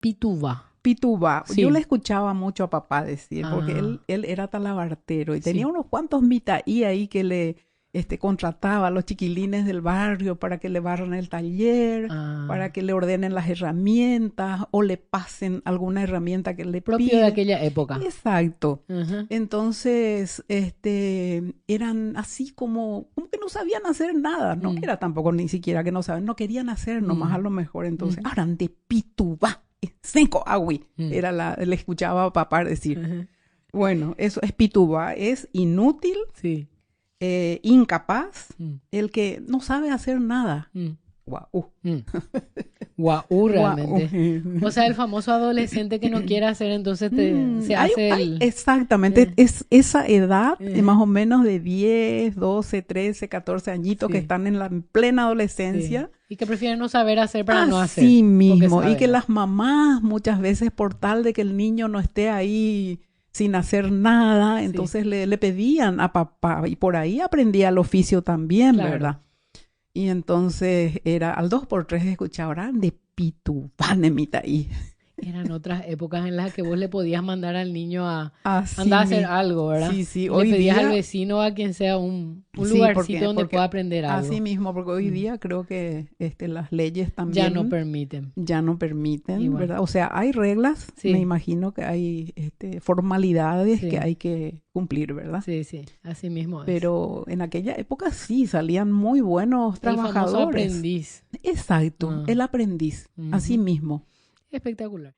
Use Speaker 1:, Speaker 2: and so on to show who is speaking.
Speaker 1: Pitúa.
Speaker 2: Pitúa.
Speaker 1: Sí.
Speaker 2: Yo le escuchaba mucho a papá decir, porque él era talabartero y tenía
Speaker 1: Sí.
Speaker 2: unos cuantos mitaí ahí que le contrataba a los chiquilines del barrio para que le barran el taller, para que le ordenen las herramientas o le pasen alguna herramienta que le
Speaker 1: Propio de
Speaker 2: pide.
Speaker 1: aquella época.
Speaker 2: Exacto.
Speaker 1: Ujú.
Speaker 2: Entonces, eran así como que no sabían hacer nada. No era tampoco ni siquiera que no saben, no querían hacer nomás a lo mejor. Entonces, hablan de pitubá, seco agüi. Le escuchaba a papá decir.
Speaker 1: Ujú.
Speaker 2: Bueno, eso es pitubá, es inútil,
Speaker 1: Sí.
Speaker 2: incapaz,
Speaker 1: Mm.
Speaker 2: el que no sabe hacer nada.
Speaker 1: Mm.
Speaker 2: Guau.
Speaker 1: Mm. Guau, realmente.
Speaker 2: Guau.
Speaker 1: O sea, el famoso adolescente que no quiere hacer, entonces se hace el...
Speaker 2: Exactamente, es esa edad,
Speaker 1: Ujú.
Speaker 2: más o menos de 10, 12, 13, 14 añitos
Speaker 1: Sí.
Speaker 2: que están en la plena
Speaker 1: Sí.
Speaker 2: adolescencia.
Speaker 1: Y que prefieren no saber hacer para no hacer.
Speaker 2: Así
Speaker 1: Porque
Speaker 2: mismo, y
Speaker 1: saben,
Speaker 2: que
Speaker 1: ¿no?
Speaker 2: las mamás muchas veces por tal de que el niño no esté ahí sin hacer nada,
Speaker 1: Sí.
Speaker 2: entonces le pedían a papá y por ahí aprendía el oficio también,
Speaker 1: Claro.
Speaker 2: ¿verdad? Y entonces era al 2x3 escuchaba de pitubán y
Speaker 1: Eran otras épocas en las que vos le podías mandar al niño a
Speaker 2: así
Speaker 1: andar a hacer
Speaker 2: mismo.
Speaker 1: algo, ¿verdad?
Speaker 2: Sí, sí,
Speaker 1: Y le
Speaker 2: hoy
Speaker 1: pedías al
Speaker 2: día,
Speaker 1: vecino, a quien sea, un
Speaker 2: sí,
Speaker 1: lugarcito donde pueda aprender
Speaker 2: así
Speaker 1: algo.
Speaker 2: mismo, porque hoy
Speaker 1: Mm.
Speaker 2: día creo que las leyes
Speaker 1: Ya no
Speaker 2: también
Speaker 1: permiten.
Speaker 2: ya no permiten,
Speaker 1: Igual.
Speaker 2: ¿verdad? O sea, hay reglas, me
Speaker 1: Sí,
Speaker 2: imagino que hay formalidades que
Speaker 1: sí,
Speaker 2: hay que cumplir, ¿verdad?
Speaker 1: sí, sí, así mismo es.
Speaker 2: Pero en aquella época sí, salían muy buenos
Speaker 1: El famoso
Speaker 2: trabajadores.
Speaker 1: aprendiz.
Speaker 2: Exacto,
Speaker 1: Ah,
Speaker 2: el aprendiz, así
Speaker 1: ujú.
Speaker 2: mismo.
Speaker 1: Espectacular.